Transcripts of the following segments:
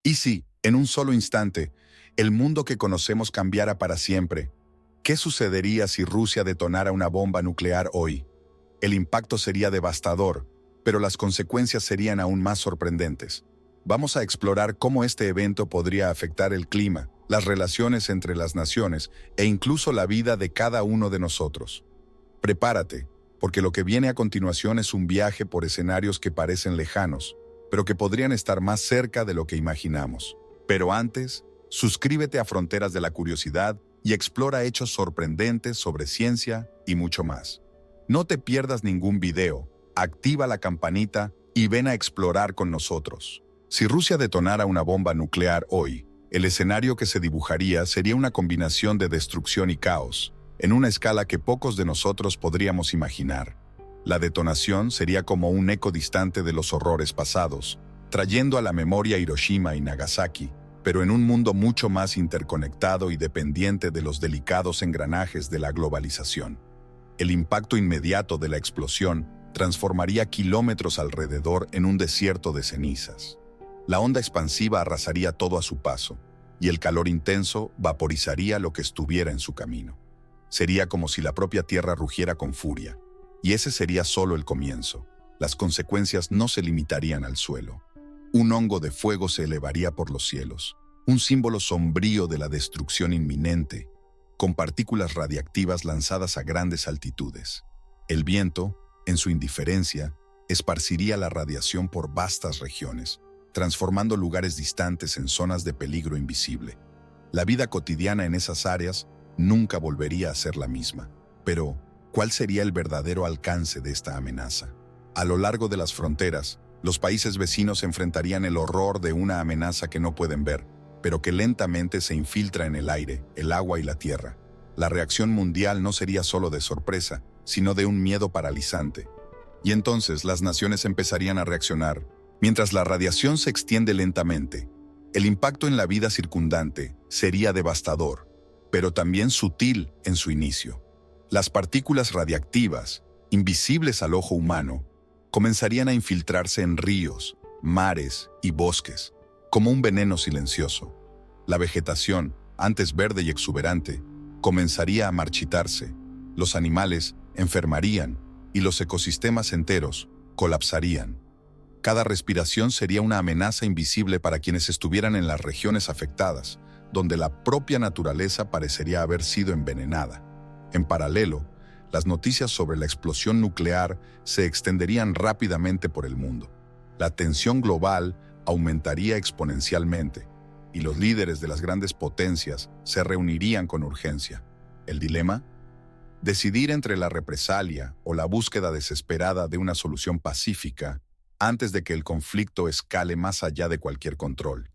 Y si, en un solo instante, el mundo que conocemos cambiara para siempre, ¿qué sucedería si Rusia detonara una bomba nuclear hoy? El impacto sería devastador, pero las consecuencias serían aún más sorprendentes. Vamos a explorar cómo este evento podría afectar el clima, las relaciones entre las naciones e incluso la vida de cada uno de nosotros. Prepárate, porque lo que viene a continuación es un viaje por escenarios que parecen lejanos, pero que podrían estar más cerca de lo que imaginamos. Pero antes, suscríbete a Fronteras de la Curiosidad y explora hechos sorprendentes sobre ciencia y mucho más. No te pierdas ningún video, activa la campanita y ven a explorar con nosotros. Si Rusia detonara una bomba nuclear hoy, el escenario que se dibujaría sería una combinación de destrucción y caos, en una escala que pocos de nosotros podríamos imaginar. La detonación sería como un eco distante de los horrores pasados, trayendo a la memoria Hiroshima y Nagasaki, pero en un mundo mucho más interconectado y dependiente de los delicados engranajes de la globalización. El impacto inmediato de la explosión transformaría kilómetros alrededor en un desierto de cenizas. La onda expansiva arrasaría todo a su paso, y el calor intenso vaporizaría lo que estuviera en su camino. Sería como si la propia Tierra rugiera con furia, y ese sería solo el comienzo. Las consecuencias no se limitarían al suelo. Un hongo de fuego se elevaría por los cielos, un símbolo sombrío de la destrucción inminente, con partículas radiactivas lanzadas a grandes altitudes. El viento, en su indiferencia, esparciría la radiación por vastas regiones, transformando lugares distantes en zonas de peligro invisible. La vida cotidiana en esas áreas nunca volvería a ser la misma. Pero, ¿cuál sería el verdadero alcance de esta amenaza? A lo largo de las fronteras, los países vecinos enfrentarían el horror de una amenaza que no pueden ver, pero que lentamente se infiltra en el aire, el agua y la tierra. La reacción mundial no sería solo de sorpresa, sino de un miedo paralizante. Y entonces las naciones empezarían a reaccionar. Mientras la radiación se extiende lentamente, el impacto en la vida circundante sería devastador, pero también sutil en su inicio. Las partículas radiactivas, invisibles al ojo humano, comenzarían a infiltrarse en ríos, mares y bosques, como un veneno silencioso. La vegetación, antes verde y exuberante, comenzaría a marchitarse, los animales enfermarían y los ecosistemas enteros colapsarían. Cada respiración sería una amenaza invisible para quienes estuvieran en las regiones afectadas, donde la propia naturaleza parecería haber sido envenenada. En paralelo, las noticias sobre la explosión nuclear se extenderían rápidamente por el mundo. La tensión global aumentaría exponencialmente, y los líderes de las grandes potencias se reunirían con urgencia. ¿El dilema? Decidir entre la represalia o la búsqueda desesperada de una solución pacífica antes de que el conflicto escale más allá de cualquier control.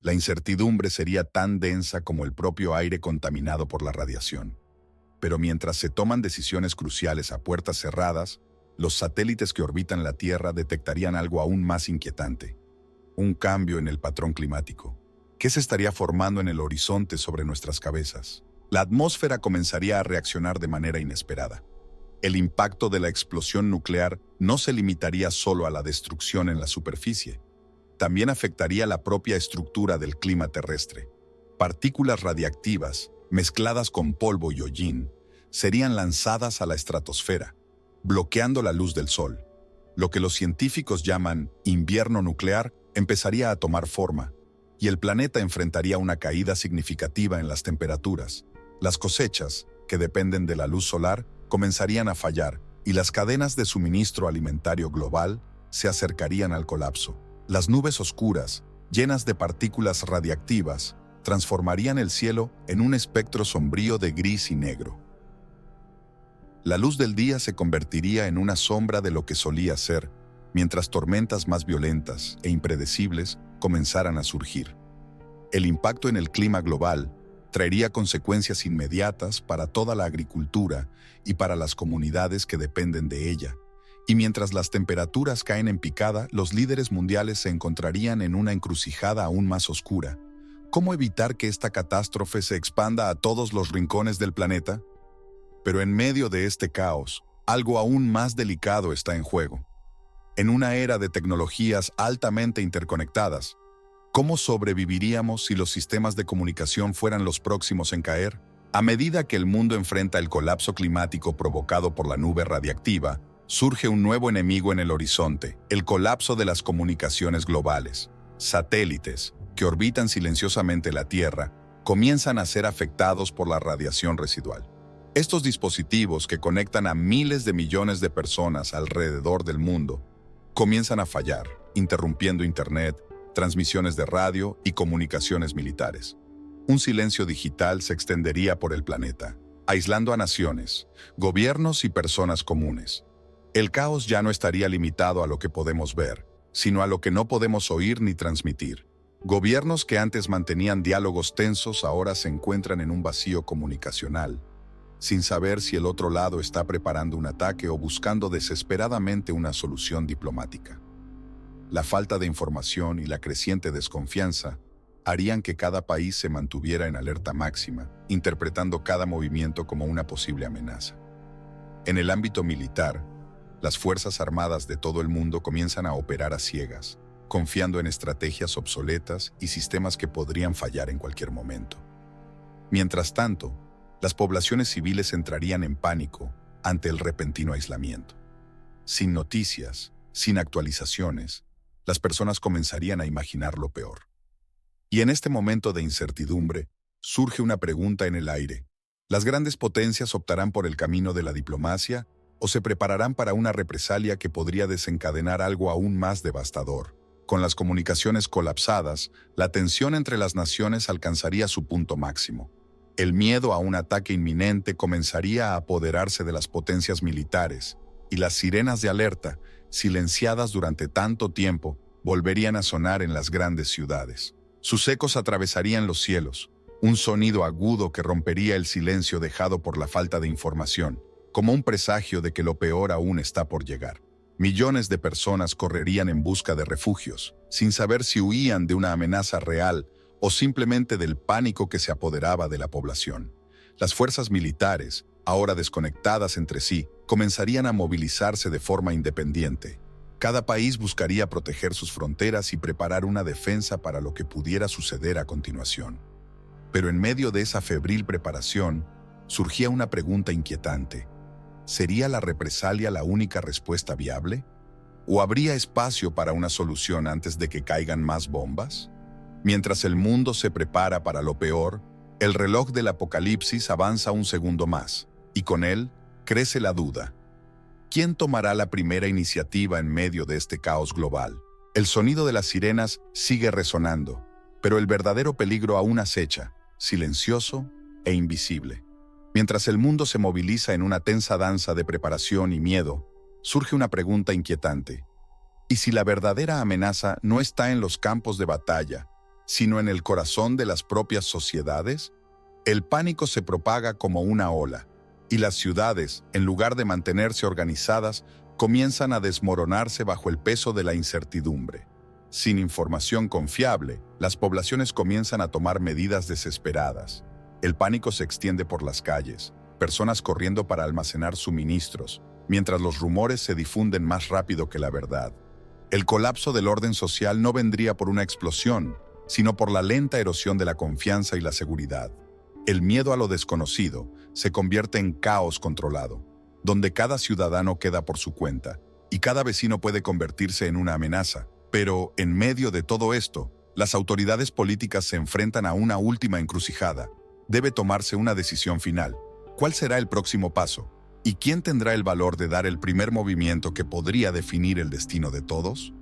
La incertidumbre sería tan densa como el propio aire contaminado por la radiación. Pero mientras se toman decisiones cruciales a puertas cerradas, los satélites que orbitan la Tierra detectarían algo aún más inquietante: un cambio en el patrón climático. ¿Qué se estaría formando en el horizonte sobre nuestras cabezas? La atmósfera comenzaría a reaccionar de manera inesperada. El impacto de la explosión nuclear no se limitaría solo a la destrucción en la superficie. También afectaría la propia estructura del clima terrestre. Partículas radiactivas, mezcladas con polvo y hollín, serían lanzadas a la estratosfera, bloqueando la luz del sol. Lo que los científicos llaman invierno nuclear empezaría a tomar forma, y el planeta enfrentaría una caída significativa en las temperaturas. Las cosechas, que dependen de la luz solar, comenzarían a fallar, y las cadenas de suministro alimentario global se acercarían al colapso. Las nubes oscuras, llenas de partículas radiactivas, transformarían el cielo en un espectro sombrío de gris y negro. La luz del día se convertiría en una sombra de lo que solía ser, mientras tormentas más violentas e impredecibles comenzaran a surgir. El impacto en el clima global traería consecuencias inmediatas para toda la agricultura y para las comunidades que dependen de ella. Y mientras las temperaturas caen en picada, los líderes mundiales se encontrarían en una encrucijada aún más oscura. ¿Cómo evitar que esta catástrofe se expanda a todos los rincones del planeta? Pero en medio de este caos, algo aún más delicado está en juego. En una era de tecnologías altamente interconectadas, ¿Cómo sobreviviríamos si los sistemas de comunicación fueran los próximos en caer? A medida que el mundo enfrenta el colapso climático provocado por la nube radiactiva, surge un nuevo enemigo en el horizonte, el colapso de las comunicaciones globales. Satélites, que orbitan silenciosamente la Tierra, comienzan a ser afectados por la radiación residual. Estos dispositivos, que conectan a miles de millones de personas alrededor del mundo, comienzan a fallar, interrumpiendo Internet, transmisiones de radio y comunicaciones militares. Un silencio digital se extendería por el planeta, aislando a naciones, gobiernos y personas comunes. El caos ya no estaría limitado a lo que podemos ver, sino a lo que no podemos oír ni transmitir. Gobiernos que antes mantenían diálogos tensos ahora se encuentran en un vacío comunicacional, sin saber si el otro lado está preparando un ataque o buscando desesperadamente una solución diplomática. La falta de información y la creciente desconfianza harían que cada país se mantuviera en alerta máxima, interpretando cada movimiento como una posible amenaza. En el ámbito militar, las Fuerzas Armadas de todo el mundo comienzan a operar a ciegas, confiando en estrategias obsoletas y sistemas que podrían fallar en cualquier momento. Mientras tanto, las poblaciones civiles entrarían en pánico ante el repentino aislamiento. Sin noticias, sin actualizaciones, las personas comenzarían a imaginar lo peor. Y en este momento de incertidumbre, surge una pregunta en el aire. ¿Las grandes potencias optarán por el camino de la diplomacia o se prepararán para una represalia que podría desencadenar algo aún más devastador? Con las comunicaciones colapsadas, la tensión entre las naciones alcanzaría su punto máximo. El miedo a un ataque inminente comenzaría a apoderarse de las potencias militares, y las sirenas de alerta, silenciadas durante tanto tiempo, volverían a sonar en las grandes ciudades. Sus ecos atravesarían los cielos, un sonido agudo que rompería el silencio dejado por la falta de información, como un presagio de que lo peor aún está por llegar. Millones de personas correrían en busca de refugios, sin saber si huían de una amenaza real o simplemente del pánico que se apoderaba de la población. Las fuerzas militares, ahora desconectadas entre sí, comenzarían a movilizarse de forma independiente. Cada país buscaría proteger sus fronteras y preparar una defensa para lo que pudiera suceder a continuación. Pero en medio de esa febril preparación, surgía una pregunta inquietante. ¿Sería la represalia la única respuesta viable? ¿O habría espacio para una solución antes de que caigan más bombas? Mientras el mundo se prepara para lo peor, el reloj del apocalipsis avanza un segundo más, y con él crece la duda. ¿Quién tomará la primera iniciativa en medio de este caos global? El sonido de las sirenas sigue resonando, pero el verdadero peligro aún acecha, silencioso e invisible. Mientras el mundo se moviliza en una tensa danza de preparación y miedo, surge una pregunta inquietante. ¿Y si la verdadera amenaza no está en los campos de batalla, sino en el corazón de las propias sociedades? El pánico se propaga como una ola, y las ciudades, en lugar de mantenerse organizadas, comienzan a desmoronarse bajo el peso de la incertidumbre. Sin información confiable, las poblaciones comienzan a tomar medidas desesperadas. El pánico se extiende por las calles, personas corriendo para almacenar suministros, mientras los rumores se difunden más rápido que la verdad. El colapso del orden social no vendría por una explosión, sino por la lenta erosión de la confianza y la seguridad. El miedo a lo desconocido se convierte en caos controlado, donde cada ciudadano queda por su cuenta y cada vecino puede convertirse en una amenaza. Pero, en medio de todo esto, las autoridades políticas se enfrentan a una última encrucijada. Debe tomarse una decisión final. ¿Cuál será el próximo paso? ¿Y quién tendrá el valor de dar el primer movimiento que podría definir el destino de todos?